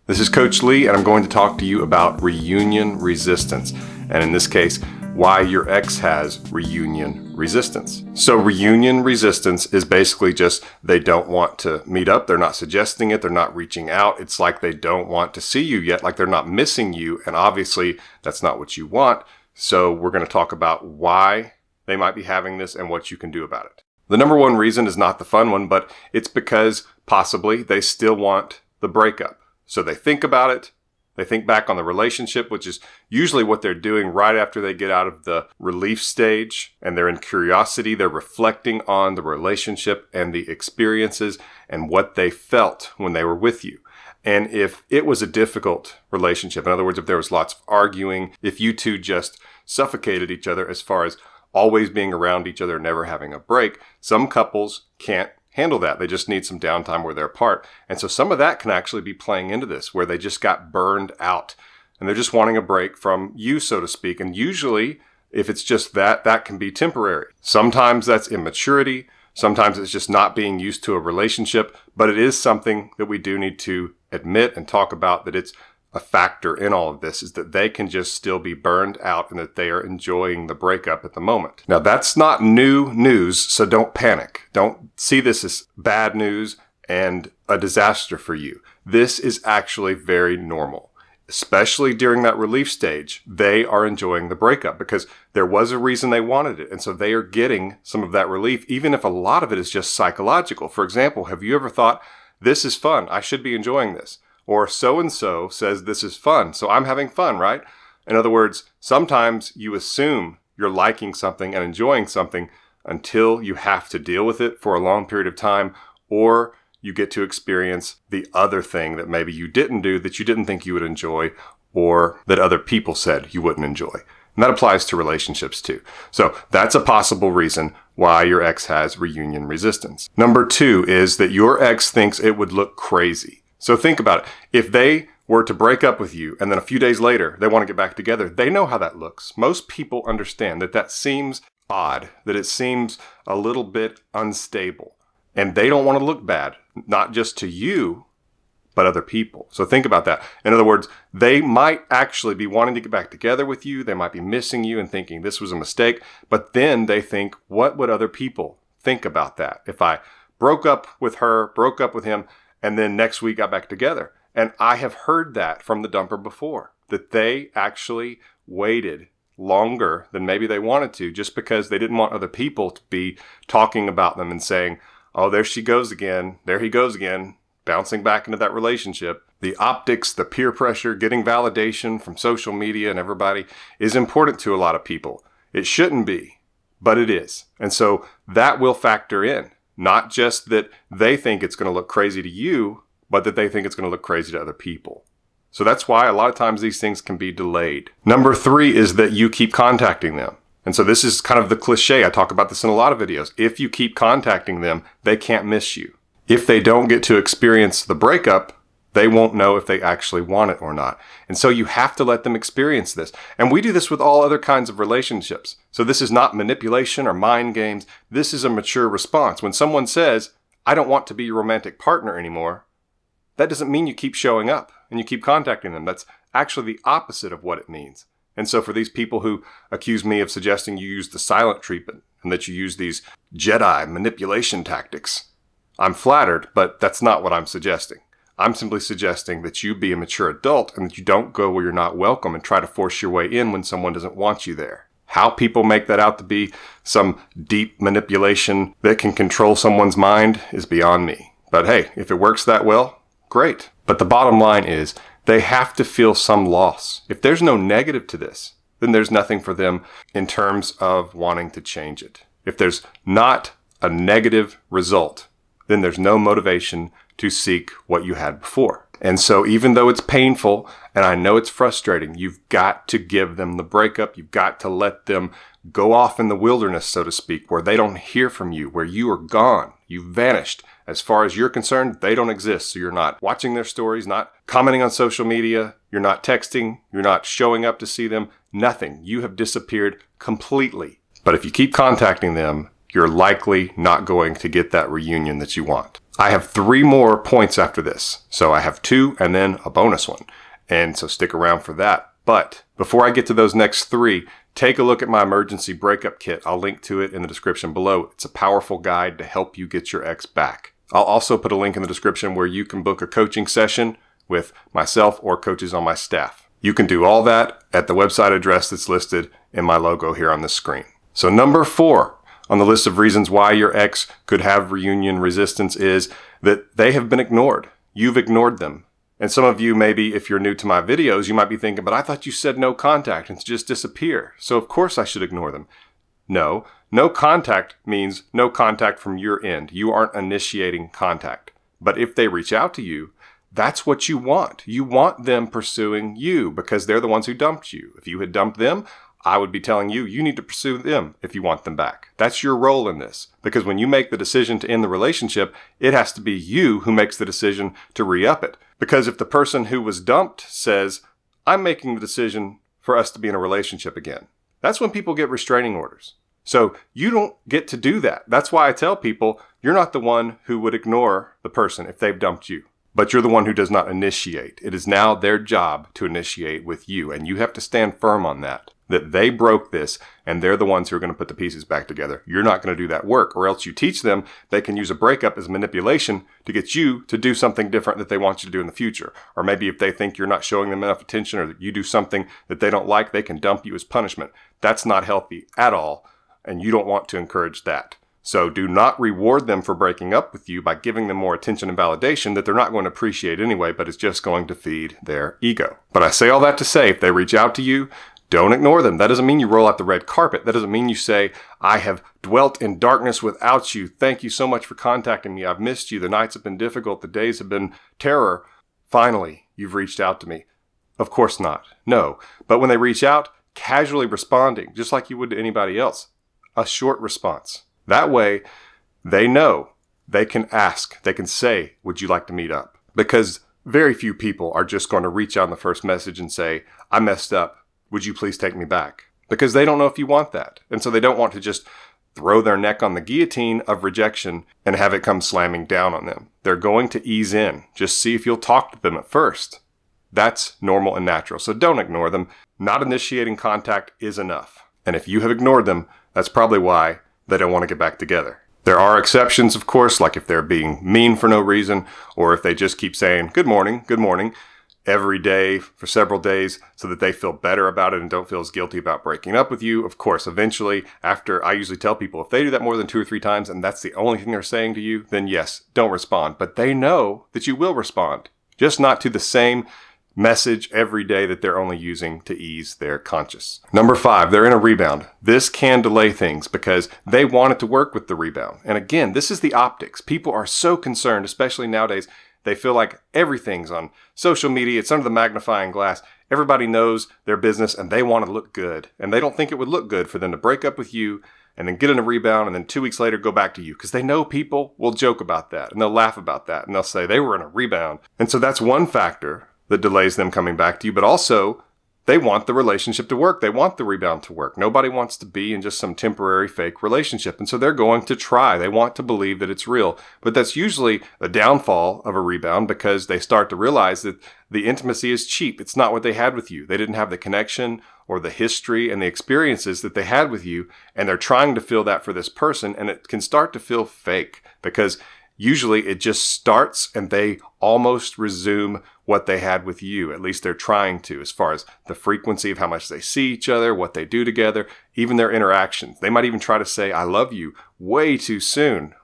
This is Coach Lee, and I'm going to talk to you about reunion resistance, and in this case, why your ex has reunion resistance. So reunion resistance is basically just they don't want to meet up, they're not suggesting it, they're not reaching out. It's like they don't want to see you yet, like they're not missing you, and obviously that's not what you want. So we're going to talk about why they might be having this and what you can do about it. The number one reason is not the fun one, but it's because possibly they still want the breakup. So they think about it, they think back on the relationship, which is usually what they're doing right after they get out of the relief stage, and they're in curiosity, they're reflecting on the relationship and the experiences and what they felt when they were with you. And if it was a difficult relationship, in other words, if there was lots of arguing, if you two just suffocated each other as far as always being around each other, never having a break, some couples can't handle that. They just need some downtime where they're apart. And so some of that can actually be playing into this, where they just got burned out and they're just wanting a break from you, so to speak. And usually if it's just that, that can be temporary. Sometimes that's immaturity. Sometimes it's just not being used to a relationship, but it is something that we do need to admit and talk about, that it's a factor in all of this, is that they can just still be burned out and that they are enjoying the breakup at the moment. Now, that's not new news, so don't panic. Don't see this as bad news and a disaster for you. This is actually very normal, especially during that relief stage. They are enjoying the breakup because there was a reason they wanted it. And so they are getting some of that relief, even if a lot of it is just psychological. For example, have you ever thought, this is fun, I should be enjoying this? Or so-and-so says this is fun, so I'm having fun, right? In other words, sometimes you assume you're liking something and enjoying something until you have to deal with it for a long period of time, or you get to experience the other thing that maybe you didn't do, that you didn't think you would enjoy, or that other people said you wouldn't enjoy. And that applies to relationships too. So that's a possible reason why your ex has reunion resistance. Number two is that your ex thinks it would look crazy. So think about it. If they were to break up with you and then a few days later they want to get back together, they know how that looks. Most people understand that that seems odd, that it seems a little bit unstable. And they don't want to look bad, not just to you, but other people. So think about that. In other words, they might actually be wanting to get back together with you. They might be missing you and thinking this was a mistake. But then they think, what would other people think about that? If I broke up with her, broke up with him, and then next week got back together. And I have heard that from the dumper before, that they actually waited longer than maybe they wanted to, just because they didn't want other people to be talking about them and saying, oh, there she goes again. There he goes again, bouncing back into that relationship. The optics, the peer pressure, getting validation from social media and everybody is important to a lot of people. It shouldn't be, but it is. And so that will factor in. Not just that they think it's going to look crazy to you, but that they think it's going to look crazy to other people. So that's why a lot of times these things can be delayed. Number three is that you keep contacting them. And so this is kind of the cliche. I talk about this in a lot of videos. If you keep contacting them, they can't miss you. If they don't get to experience the breakup, they won't know if they actually want it or not. And so you have to let them experience this. And we do this with all other kinds of relationships. So this is not manipulation or mind games. This is a mature response. When someone says, I don't want to be your romantic partner anymore, that doesn't mean you keep showing up and you keep contacting them. That's actually the opposite of what it means. And so for these people who accuse me of suggesting you use the silent treatment and that you use these Jedi manipulation tactics, I'm flattered, but that's not what I'm suggesting. I'm simply suggesting that you be a mature adult and that you don't go where you're not welcome and try to force your way in when someone doesn't want you there. How people make that out to be some deep manipulation that can control someone's mind is beyond me. But hey, if it works that well, great. But the bottom line is they have to feel some loss. If there's no negative to this, then there's nothing for them in terms of wanting to change it. If there's not a negative result, then there's no motivation to seek what you had before. And so even though it's painful, and I know it's frustrating, you've got to give them the breakup. You've got to let them go off in the wilderness, so to speak, where they don't hear from you, where you are gone. You've vanished. As far as you're concerned, they don't exist. So you're not watching their stories, not commenting on social media. You're not texting. You're not showing up to see them. Nothing. You have disappeared completely. But if you keep contacting them, you're likely not going to get that reunion that you want. I have 3 more points after this. So I have 2 and then a bonus one. And so stick around for that. But before I get to those next 3, take a look at my emergency breakup kit. I'll link to it in the description below. It's a powerful guide to help you get your ex back. I'll also put a link in the description where you can book a coaching session with myself or coaches on my staff. You can do all that at the website address that's listed in my logo here on this screen. So number 4 on the list of reasons why your ex could have reunion resistance is that they have been ignored. You've ignored them. And some of you, maybe if you're new to my videos, you might be thinking, but I thought you said no contact and to just disappear. So of course I should ignore them. No contact means no contact from your end. You aren't initiating contact. But if they reach out to you, that's what you want. You want them pursuing you because they're the ones who dumped you. If you had dumped them, I would be telling you, you need to pursue them if you want them back. That's your role in this. Because when you make the decision to end the relationship, it has to be you who makes the decision to re-up it. Because if the person who was dumped says, I'm making the decision for us to be in a relationship again, that's when people get restraining orders. So you don't get to do that. That's why I tell people, you're not the one who would ignore the person if they've dumped you. But you're the one who does not initiate. It is now their job to initiate with you. And you have to stand firm on that they broke this and they're the ones who are going to put the pieces back together. You're not going to do that work, or else you teach them they can use a breakup as manipulation to get you to do something different that they want you to do in the future. Or maybe if they think you're not showing them enough attention or that you do something that they don't like, they can dump you as punishment. That's not healthy at all. And you don't want to encourage that. So do not reward them for breaking up with you by giving them more attention and validation that they're not going to appreciate anyway, but it's just going to feed their ego. But I say all that to say, if they reach out to you, don't ignore them. That doesn't mean you roll out the red carpet. That doesn't mean you say, I have dwelt in darkness without you. Thank you so much for contacting me. I've missed you. The nights have been difficult. The days have been terror. Finally, you've reached out to me. Of course not. No. But when they reach out, casually responding, just like you would to anybody else. A short response. That way, they know they can ask, they can say, would you like to meet up? Because very few people are just going to reach out in the first message and say, I messed up. Would you please take me back? Because they don't know if you want that. And so they don't want to just throw their neck on the guillotine of rejection and have it come slamming down on them. They're going to ease in. Just see if you'll talk to them at first. That's normal and natural. So don't ignore them. Not initiating contact is enough. And if you have ignored them, that's probably why they don't want to get back together. There are exceptions, of course, like if they're being mean for no reason, or if they just keep saying, good morning, every day for several days so that they feel better about it and don't feel as guilty about breaking up with you. Of course, eventually, after, I usually tell people, if they do that more than 2 or 3 times and that's the only thing they're saying to you, then yes, don't respond. But they know that you will respond, just not to the same message every day that they're only using to ease their conscience. Number 5, they're in a rebound. This can delay things because they want it to work with the rebound. And again, this is the optics. People are so concerned, especially nowadays. They feel like everything's on social media. It's under the magnifying glass. Everybody knows their business and they want to look good. And they don't think it would look good for them to break up with you and then get in a rebound and then 2 weeks later go back to you. Because they know people will joke about that and they'll laugh about that and they'll say they were in a rebound. And so that's one factor that delays them coming back to you. But also, they want the relationship to work. They want the rebound to work. Nobody wants to be in just some temporary fake relationship. And so they're going to try. They want to believe that it's real. But that's usually a downfall of a rebound because they start to realize that the intimacy is cheap. It's not what they had with you. They didn't have the connection or the history and the experiences that they had with you. And they're trying to feel that for this person. And it can start to feel fake because usually it just starts and they almost resume what they had with you. At least they're trying to, as far as the frequency of how much they see each other, what they do together, even their interactions. They might even try to say, I love you way too soon,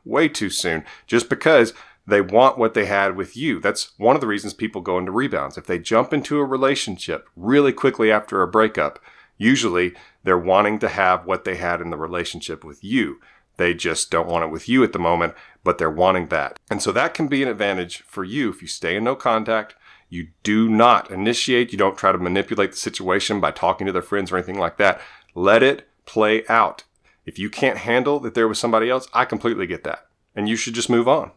just because they want what they had with you. That's one of the reasons people go into rebounds. If they jump into a relationship really quickly after a breakup, usually they're wanting to have what they had in the relationship with you. They just don't want it with you at the moment, but they're wanting that. And so that can be an advantage for you if you stay in no contact. You do not initiate. You don't try to manipulate the situation by talking to their friends or anything like that. Let it play out. If you can't handle that there was somebody else, I completely get that. And you should just move on.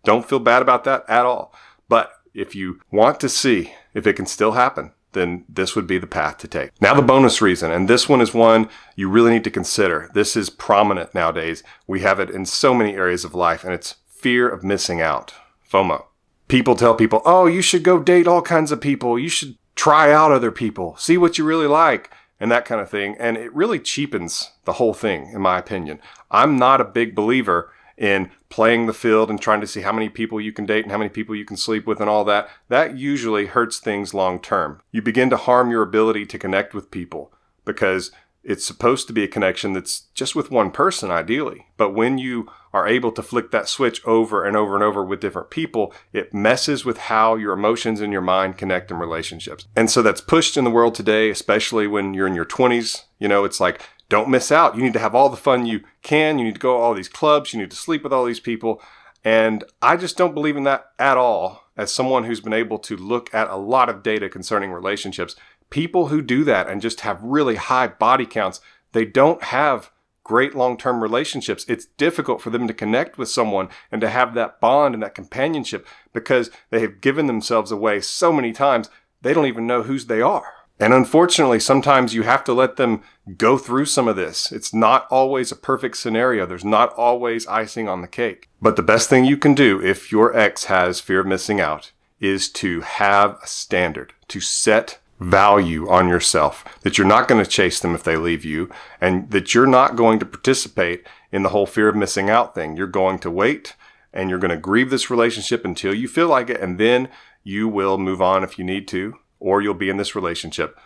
Don't feel bad about that at all. But if you want to see if it can still happen, then this would be the path to take. Now the bonus reason, and this one is one you really need to consider. This is prominent nowadays. We have it in so many areas of life, and it's fear of missing out, FOMO. People tell people, oh, you should go date all kinds of people. You should try out other people, see what you really like, and that kind of thing. And it really cheapens the whole thing, in my opinion. I'm not a big believer in playing the field and trying to see how many people you can date and how many people you can sleep with and all that. That usually hurts things long term. You begin to harm your ability to connect with people because it's supposed to be a connection that's just with one person, ideally. But when you are able to flick that switch over and over and over with different people, it messes with how your emotions and your mind connect in relationships. And so that's pushed in the world today, especially when you're in your 20s. You know, it's like, don't miss out. You need to have all the fun you can. You need to go to all these clubs. You need to sleep with all these people. And I just don't believe in that at all. As someone who's been able to look at a lot of data concerning relationships, people who do that and just have really high body counts, they don't have great long-term relationships. It's difficult for them to connect with someone and to have that bond and that companionship because they have given themselves away so many times, they don't even know whose they are. And unfortunately, sometimes you have to let them go through some of this. It's not always a perfect scenario. There's not always icing on the cake. But the best thing you can do if your ex has fear of missing out is to have a standard, to set value on yourself, that you're not going to chase them if they leave you, and that you're not going to participate in the whole fear of missing out thing. You're going to wait and you're going to grieve this relationship until you feel like it, and then you will move on if you need to, or you'll be in this relationship.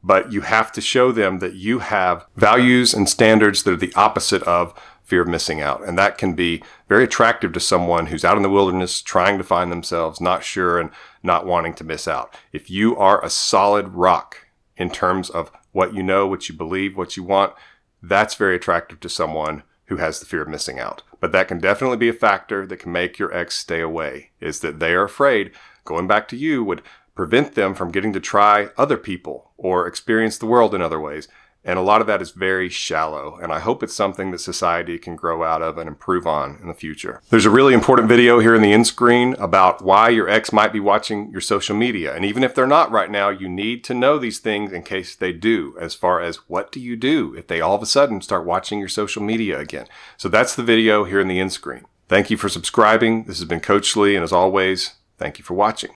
But you have to show them that you have values and standards that are the opposite of fear of missing out. And that can be very attractive to someone who's out in the wilderness, trying to find themselves, not sure and not wanting to miss out. If you are a solid rock in terms of what you know, what you believe, what you want, that's very attractive to someone who has the fear of missing out. But that can definitely be a factor that can make your ex stay away, is that they are afraid going back to you would prevent them from getting to try other people or experience the world in other ways. And a lot of that is very shallow. And I hope it's something that society can grow out of and improve on in the future. There's a really important video here in the end screen about why your ex might be watching your social media. And even if they're not right now, you need to know these things in case they do, as far as what do you do if they all of a sudden start watching your social media again. So that's the video here in the end screen. Thank you for subscribing. This has been Coach Lee. And as always, thank you for watching.